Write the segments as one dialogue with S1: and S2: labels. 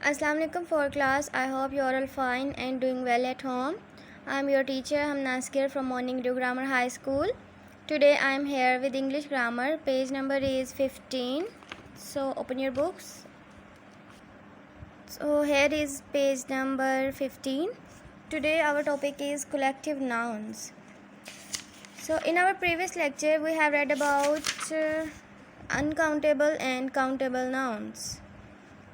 S1: Assalamu alaikum for class. I hope you are all fine and doing well at home. I am your teacher Hamna Askar from Morning Dew Grammar High School. Today I am here with English grammar. Page number is 15. So open your books. So here is page number 15. Today our topic is collective nouns. So in our previous lecture we have read about uncountable and countable nouns.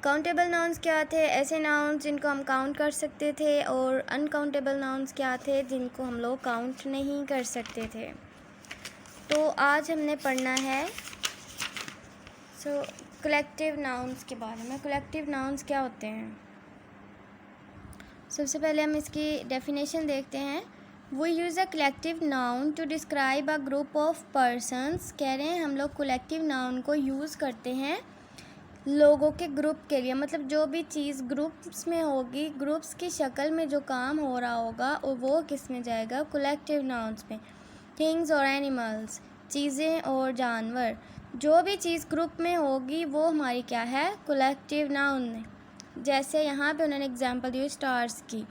S1: Countable nouns क्या थे? ऐसे nouns जिनको हम count कर सकते थे, और uncountable nouns क्या थे? जिनको हम लोग काउंट नहीं कर सकते थे। तो आज हमने पढ़ना है कलेक्टिव नाउन्स के बारे में। कलेक्टिव नाउन्स क्या होते हैं? सबसे पहले हम इसकी डेफिनेशन देखते हैं। We use a collective noun to describe a group of persons. कह रहे हैं हम लोग कलेक्टिव नाउन को यूज़ करते हैं लोगों के ग्रुप के लिए। मतलब जो भी चीज़ ग्रुप्स में होगी, ग्रुप्स की शक्ल में जो काम हो रहा होगा, और वो किस में जाएगा? कलेक्टिव नाउन्स में। थिंग्स और एनिमल्स, चीज़ें और जानवर, जो भी चीज़ ग्रुप में होगी वो हमारी क्या है? कलेक्टिव नाउन है। जैसे यहाँ पे उन्होंने एग्जांपल दी स्टार्स की।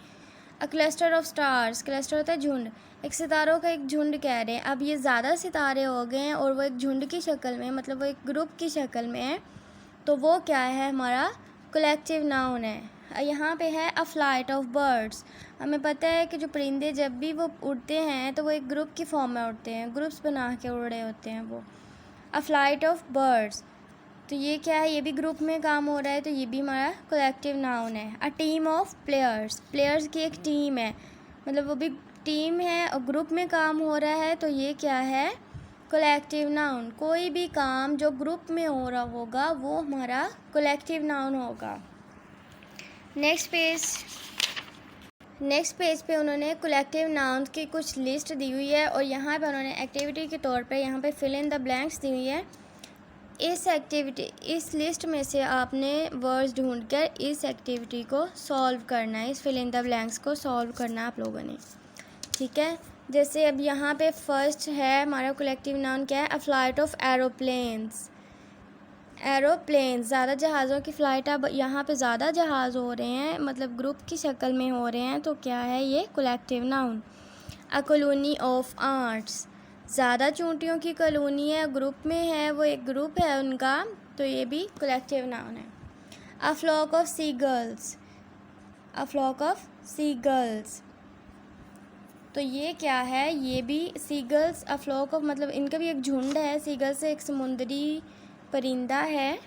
S1: A cluster of stars, cluster होता है झुंड, एक सितारों का एक झुंड कह रहे हैं। अब ये ज़्यादा सितारे हो गए हैं और वो एक झुंड की शक्ल में, मतलब वो एक ग्रुप की शक्ल में है, तो वो क्या है? हमारा कलेक्टिव नाउन है। यहाँ पे है अ फ्लाइट ऑफ बर्ड्स। हमें पता है कि जो परिंदे जब भी वो उड़ते हैं तो वो एक ग्रुप की फॉर्म में उड़ते हैं, ग्रुप्स बना के उड़ रहे होते हैं वो। अ फ्लाइट ऑफ बर्ड्स, तो ये क्या है? ये भी ग्रुप में काम हो रहा है, तो ये भी हमारा कलेक्टिव नाउन है। A team of players, players की एक टीम है, मतलब वो भी टीम है और ग्रुप में काम हो रहा है, तो ये क्या है? Collective noun. कोई भी काम जो ग्रुप में हो रहा होगा वो हमारा कलेक्टिव नाउन होगा। नेक्स्ट पेज पे उन्होंने कलेक्टिव नाउन्स की कुछ लिस्ट दी हुई है, और यहाँ पे उन्होंने एक्टिविटी के तौर पे यहाँ पे फिल इन द ब्लैंक्स दी हुई है। इस लिस्ट में से आपने वर्ड्स ढूंढकर इस एक्टिविटी को सॉल्व करना है, इस फिल इन द ब्लैंक्स को सॉल्व करना है आप लोगों ने, ठीक है। जैसे अब यहाँ पे फर्स्ट है हमारा कलेक्टिव नाउन क्या है? A flight of aeroplanes. Aeroplane, ज़्यादा जहाज़ों की फ़्लाइट। अब यहाँ पे ज़्यादा जहाज़ हो रहे हैं, मतलब ग्रुप की शक्ल में हो रहे हैं, तो क्या है ये? Collective noun. A colony of arts, ज़्यादा चूंटियों की कॉलोनी है, ग्रुप में है, वो एक ग्रुप है उनका, तो ये भी कलेक्टिव नाउन है। A flock of seagulls, a flock of seagulls, तो ये क्या है? ये भी सीगल्स, अ फ्लॉक ऑफ, मतलब इनका भी एक झुंड है। सीगल्स से एक समुद्री परिंदा है,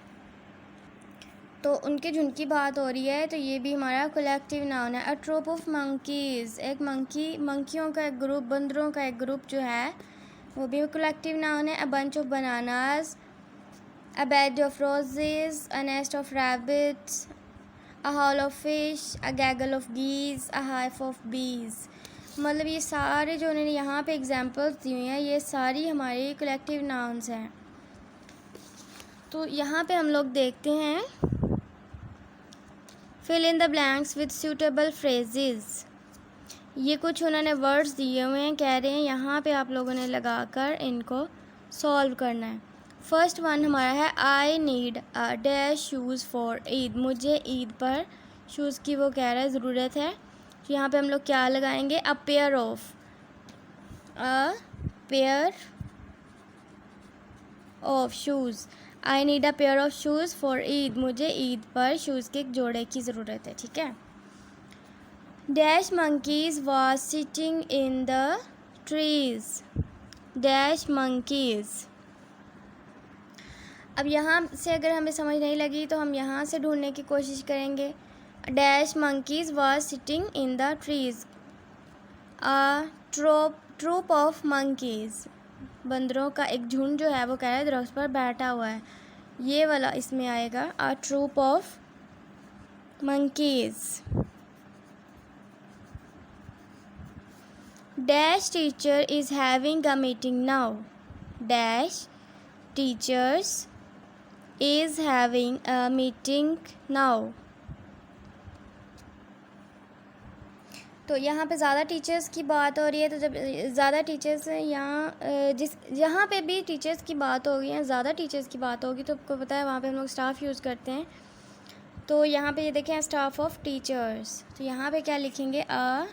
S1: तो उनके झुंड की बात हो रही है, तो ये भी हमारा कलेक्टिव नाउन है। अ ट्रूप ऑफ मंकीज़, एक मंकियों का एक ग्रुप, बंदरों का एक ग्रुप जो है, वो भी कलेक्टिव नाउन है। A bunch of bananas, a bed of roses, a nest of rabbits, a haul of fish, a gaggle of geese, a hive of bees. मतलब ये सारे जो उन्होंने यहाँ पे एग्जांपल्स दी हुई हैं, ये सारी हमारी कलेक्टिव नाउन्स हैं। तो यहाँ पे हम लोग देखते हैं fill in the blanks with suitable phrases. ये कुछ उन्होंने वर्ड्स दिए हुए हैं, कह रहे हैं यहाँ पे आप लोगों ने लगाकर इनको सॉल्व करना है। फर्स्ट वन हमारा है I need a dash shoes for Eid. मुझे ईद पर शूज़ की वो कह रहा है ज़रूरत है, तो यहाँ पे हम लोग क्या लगाएंगे? A pair of shoes. I need a pair of shoes for Eid, मुझे ईद पर शूज़ के एक जोड़े की ज़रूरत है, ठीक है। Dash monkeys was sitting in the trees, dash monkeys. अब यहाँ से अगर हमें समझ नहीं लगी तो हम यहाँ से ढूंढने की कोशिश करेंगे। Dash monkeys was sitting in the trees, a troop of monkeys, बंदरों का एक झुंड जो है वो कह रहा है दरख्त पर बैठा हुआ है, ये वाला इसमें आएगा। A troop of monkeys. Dash teacher is having a meeting now, dash teachers is having a meeting now। तो यहाँ पे ज़्यादा टीचर्स की बात हो रही है, तो जब ज़्यादा टीचर्स जहाँ पे भी टीचर्स की बात होगी या ज़्यादा टीचर्स की बात होगी, तो आपको पता है वहाँ पे हम लोग स्टाफ यूज़ करते हैं। तो यहाँ पे ये देखें स्टाफ ऑफ टीचर्स, तो यहाँ पे क्या लिखेंगे, a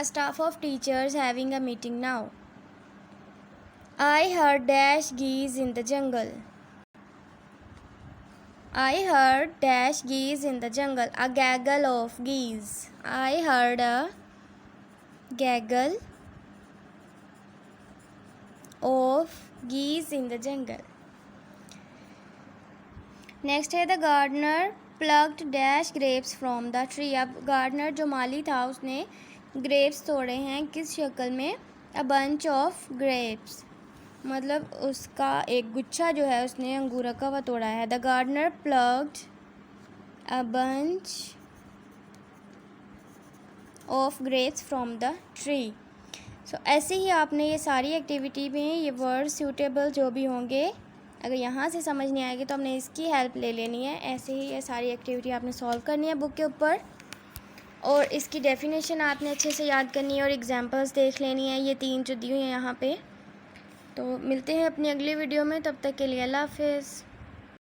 S1: staff of teachers having a meeting now. I heard dash geese in the jungle. I heard dash geese in the jungle. A gaggle of geese. I heard a gaggle of geese in the jungle. Next है the gardener plucked dash grapes from the tree. अब gardener जो माली था उसने grapes तोड़े हैं किस शक्ल में, a bunch of grapes, मतलब उसका एक गुच्छा जो है उसने अंगूर का वह तोड़ा है। The gardener plugged a bunch of grapes from the tree. So ऐसे ही आपने ये सारी एक्टिविटी में ये वर्ड सूटेबल जो भी होंगे, अगर यहाँ से समझ नहीं आएगी तो आपने इसकी हेल्प ले लेनी है। ऐसे ही ये सारी एक्टिविटी आपने सॉल्व करनी है बुक के ऊपर, और इसकी डेफिनेशन आपने अच्छे से याद करनी है और एग्जांपल्स देख लेनी है, ये 3 जो दी हुई हैं यहाँ पे। तो मिलते हैं अपनी अगली वीडियो में, तब तक के लिए अल्लाह हाफ़िज़।